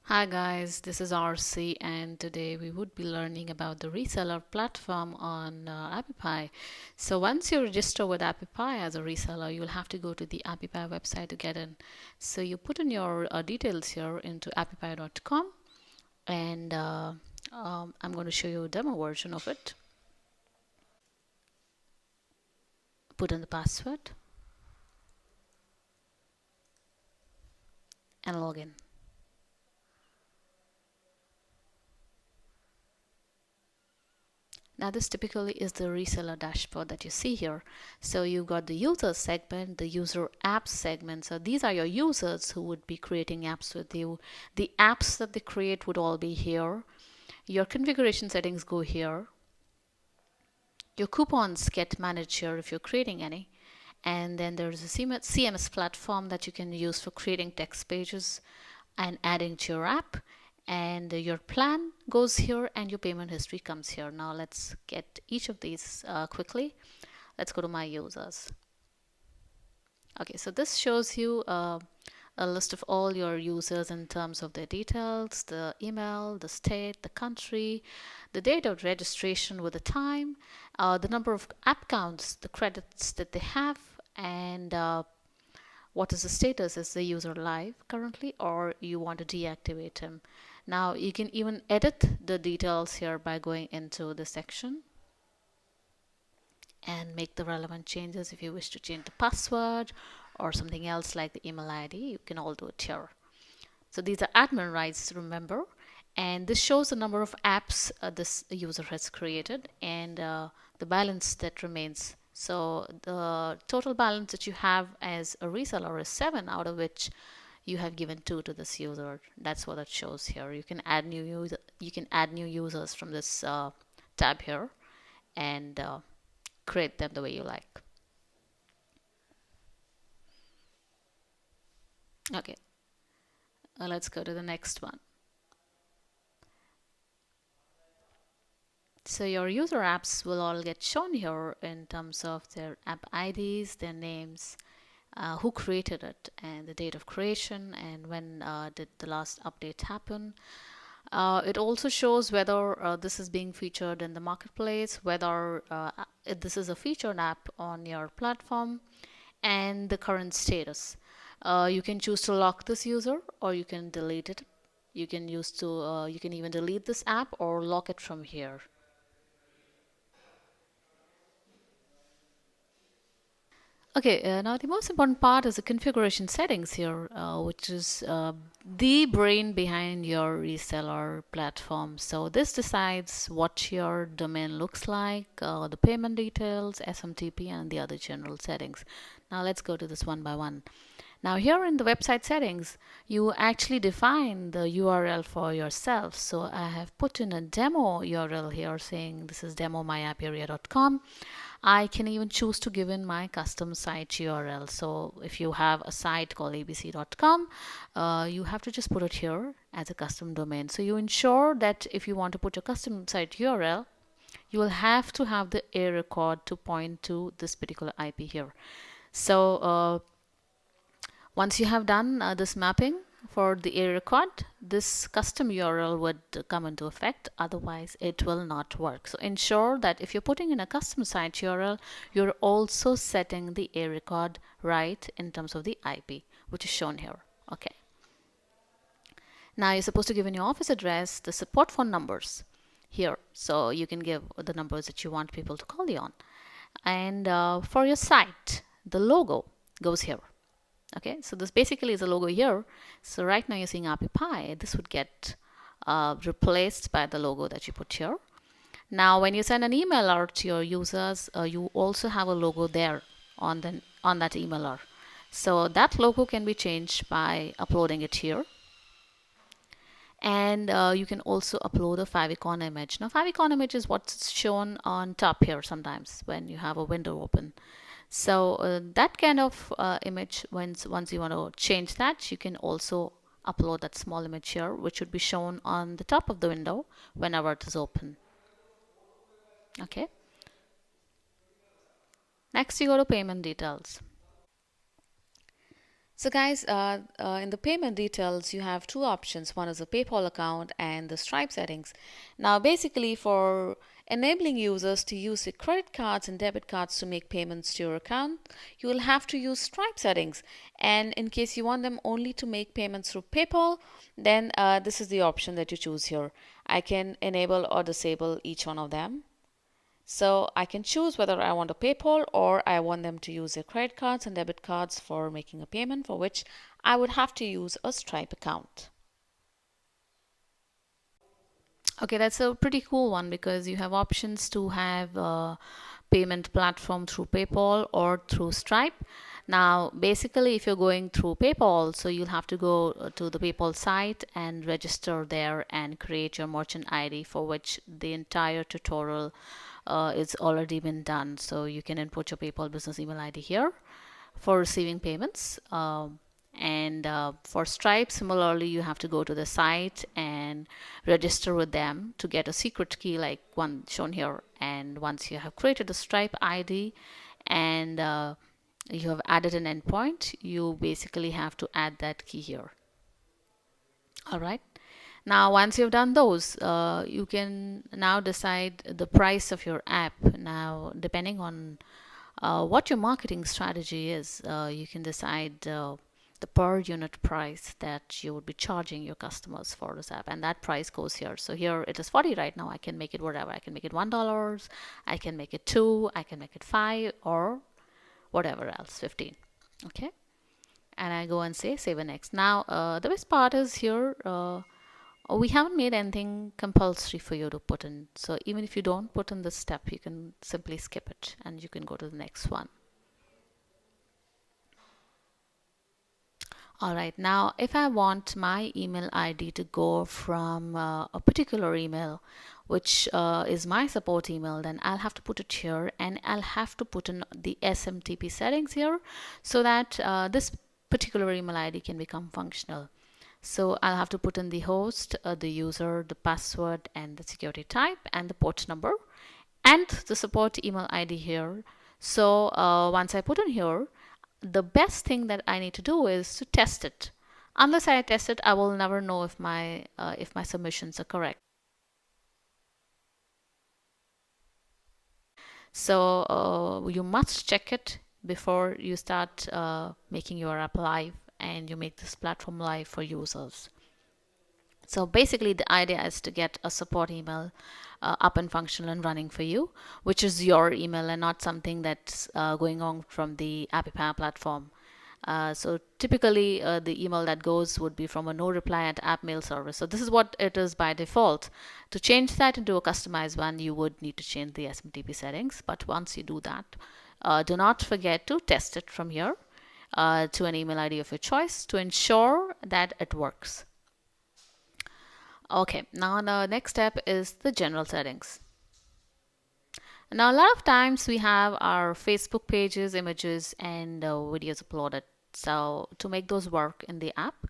Hi guys, this is RC and today we would be learning about the reseller platform on Appify. So once you register with Appify as a reseller, you'll have to go to the Appify website to get in. So you put in your details here into appify.com and I'm going to show you a demo version of it. Put in the password and log in. Now this typically is the reseller dashboard that you see here. So you've got the user segment, the user apps segment. So these are your users who would be creating apps with you. The apps that they create would all be here. Your configuration settings go here. Your coupons get managed here if you're creating any. And then there's a CMS platform that you can use for creating text pages and adding to your app. And your plan goes here and your payment history comes here. Now let's get each of these quickly. Let's go to my users. Okay, so this shows you a list of all your users in terms of their details, the email, the state, the country, the date of registration with the time, the number of app counts, the credits that they have, and what is the status. Is the user live currently or you want to deactivate him? Now you can even edit the details here by going into the section and make the relevant changes. If you wish to change the password or something else like the email ID, you can all do it here. So these are admin rights, remember, and this shows the number of apps this user has created and the balance that remains. So the total balance that you have as a reseller is 7, out of which you have given 2 to this user. That's what it shows here. You can add new users from this tab here and create them the way you like. Okay, let's go to the next one. So your user apps will all get shown here in terms of their app IDs, their names, who created it, and the date of creation, and when did the last update happen. It also shows whether this is being featured in the marketplace, whether this is a featured app on your platform, and the current status. You can choose to lock this user or you can delete it. You can even delete this app or lock it from here. Okay, now the most important part is the configuration settings here, which is the brain behind your reseller platform. So this decides what your domain looks like, the payment details, SMTP, and the other general settings. Now let's go to this one by one. Now here in the website settings, you actually define the URL for yourself. So I have put in a demo URL here saying this is demo.myaparea.com. I can even choose to give in my custom site URL. So if you have a site called abc.com, you have to just put it here as a custom domain. So you ensure that if you want to put your custom site URL, you will have to have the A record to point to this particular IP here. So once you have done this mapping for the A record, this custom URL would come into effect. Otherwise, it will not work. So ensure that if you're putting in a custom site URL, you're also setting the A record right in terms of the IP, which is shown here. Okay. Now you're supposed to give in your office address, the support phone numbers here. So you can give the numbers that you want people to call you on. And for your site, the logo goes here. Okay, so this basically is a logo here. So right now you're seeing Appify. This would get replaced by the logo that you put here. Now when you send an email out to your users, you also have a logo there on that emailer. So that logo can be changed by uploading it here. And you can also upload a favicon image. Now favicon image is what's shown on top here sometimes when you have a window open. So that kind of image, once you want to change that, you can also upload that small image here, which would be shown on the top of the window whenever it is open. Okay. Next, you go to payment details. So guys, in the payment details, you have two options. One is a PayPal account and the Stripe settings. Now, basically for enabling users to use your credit cards and debit cards to make payments to your account, you will have to use Stripe settings. And in case you want them only to make payments through PayPal, then this is the option that you choose here. I can enable or disable each one of them. So I can choose whether I want a PayPal or I want them to use their credit cards and debit cards for making a payment, for which I would have to use a Stripe account. Okay, that's a pretty cool one because you have options to have a payment platform through PayPal or through Stripe. Now, basically, if you're going through PayPal, so you'll have to go to the PayPal site and register there and create your merchant ID, for which the entire tutorial is already been done. So you can input your PayPal business email ID here for receiving payments. And for Stripe, similarly, you have to go to the site and register with them to get a secret key like one shown here. And once you have created a Stripe ID and you have added an endpoint, you basically have to add that key here. All right. Now, once you've done those, you can now decide the price of your app. Now, depending on what your marketing strategy is, you can decide the per unit price that you would be charging your customers for this app, and that price goes here. So here it is 40 right now. I can make it whatever. I can make it $1, I can make it 2, I can make it 5, or whatever else, 15. Okay, and I go and say save and next. Now the best part is here, we haven't made anything compulsory for you to put in. So even if you don't put in this step, you can simply skip it and you can go to the next one. All right, now if I want my email ID to go from a particular email, which is my support email, then I'll have to put it here and I'll have to put in the SMTP settings here so that this particular email ID can become functional. So I'll have to put in the host, the user, the password, and the security type, and the port number, and the support email ID here. So once I put in here, the best thing that I need to do is to test it. Unless I test it, I will never know if my submissions are correct. So you must check it before you start making your app live and you make this platform live for users. So basically, the idea is to get a support email up and functional and running for you, which is your email and not something that's going on from the Appify platform. So typically, the email that goes would be from a no reply at app mail service. So this is what it is by default. To change that into a customized one, you would need to change the SMTP settings. But once you do that, do not forget to test it from here to an email ID of your choice to ensure that it works. Okay, now the next step is the general settings. Now, a lot of times we have our Facebook pages, images, and videos uploaded. So, to make those work in the app,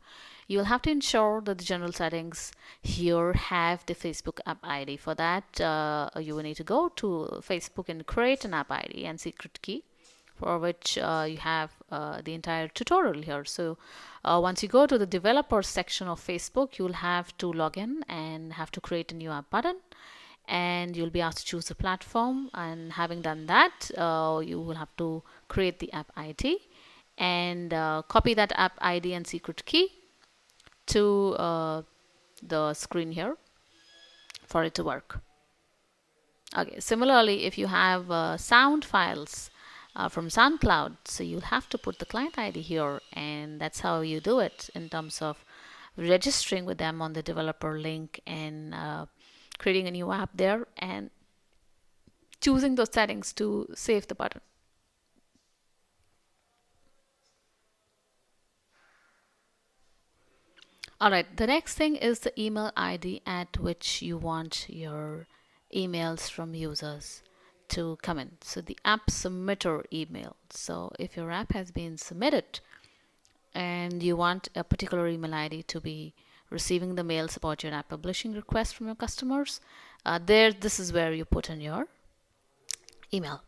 you'll have to ensure that the general settings here have the Facebook app ID. For that, you will need to go to Facebook and create an app ID and secret key, for which you have the entire tutorial here. So once you go to the developer section of Facebook, you'll have to log in and have to create a new app button, and you'll be asked to choose a platform. And having done that, you will have to create the app ID and copy that app ID and secret key to the screen here for it to work. Okay, similarly, if you have sound files from SoundCloud, so you'll have to put the client ID here, and that's how you do it in terms of registering with them on the developer link and creating a new app there and choosing those settings to save the button. All right, the next thing is the email ID at which you want your emails from users to come in. So the app submitter email. So if your app has been submitted and you want a particular email ID to be receiving the mails about your app publishing request from your customers, this is where you put in your email.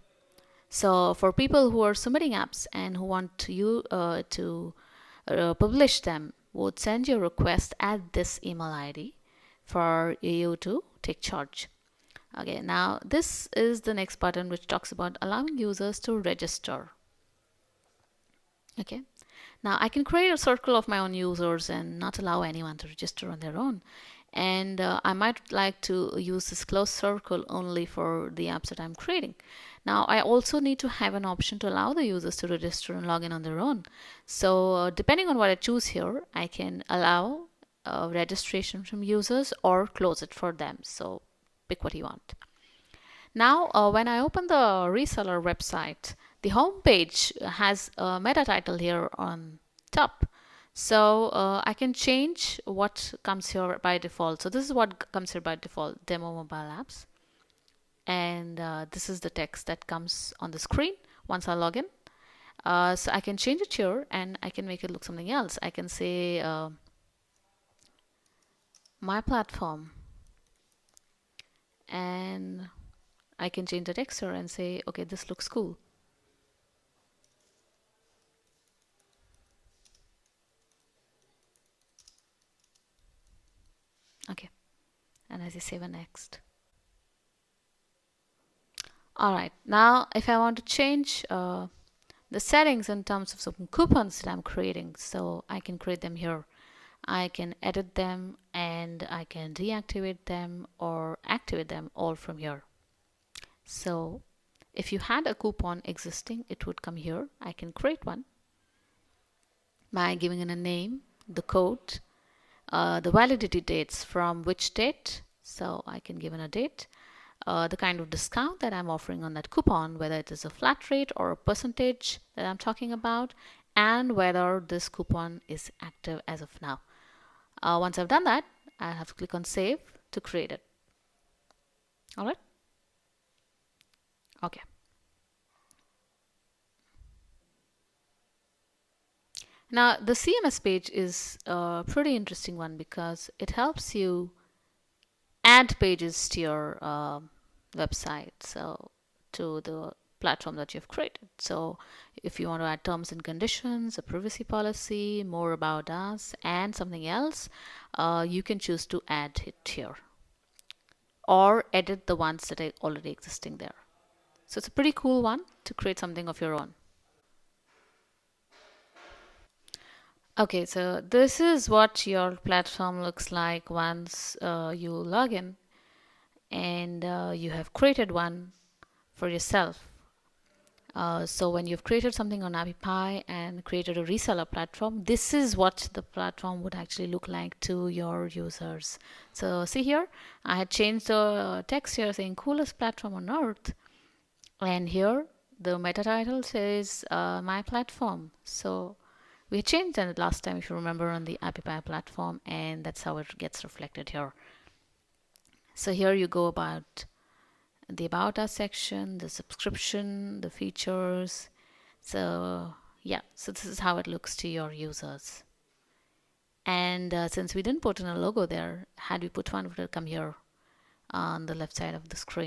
So for people who are submitting apps and who want you to publish them would send you a request at this email ID for you to take charge. Okay, now this is the next button which talks about allowing users to register. Okay, now I can create a circle of my own users and not allow anyone to register on their own. And I might like to use this closed circle only for the apps that I'm creating. Now I also need to have an option to allow the users to register and log in on their own. So depending on what I choose here, I can allow registration from users or close it for them. So pick what you want. Now, when I open the reseller website, the home page has a meta title here on top. So I can change what comes here by default. So this is what comes here by default, demo mobile apps. And this is the text that comes on the screen once I log in. So I can change it here and I can make it look something else. I can say my platform, and I can change the text here and say, okay, this looks cool. Okay, and as I save a next. All right, now if I want to change the settings in terms of some coupons that I'm creating, so I can create them here. I can edit them and I can deactivate them or activate them all from here. So if you had a coupon existing, it would come here. I can create one by giving it a name, the code, the validity dates, from which date. So I can give it a date, the kind of discount that I'm offering on that coupon, whether it is a flat rate or a percentage that I'm talking about, and whether this coupon is active as of now. Once I've done that, I have to click on save to create it. All right. Okay. Now the CMS page is a pretty interesting one because it helps you add pages to your website, so to the platform that you've created. So if you want to add terms and conditions, a privacy policy, more about us, and something else, you can choose to add it here or edit the ones that are already existing there. So it's a pretty cool one to create something of your own. Okay, so this is what your platform looks like once you log in and you have created one for yourself. So when you've created something on AppyPie and created a reseller platform, this is what the platform would actually look like to your users. So see here, I had changed the text here saying coolest platform on earth. And here the meta title says my platform. So we changed that last time, if you remember, on the AppyPie platform, and that's how it gets reflected here. So here you go about the About Us section, the subscription, the features. So yeah, so this is how it looks to your users. And since we didn't put in a logo there, had we put one, it would have come here on the left side of the screen.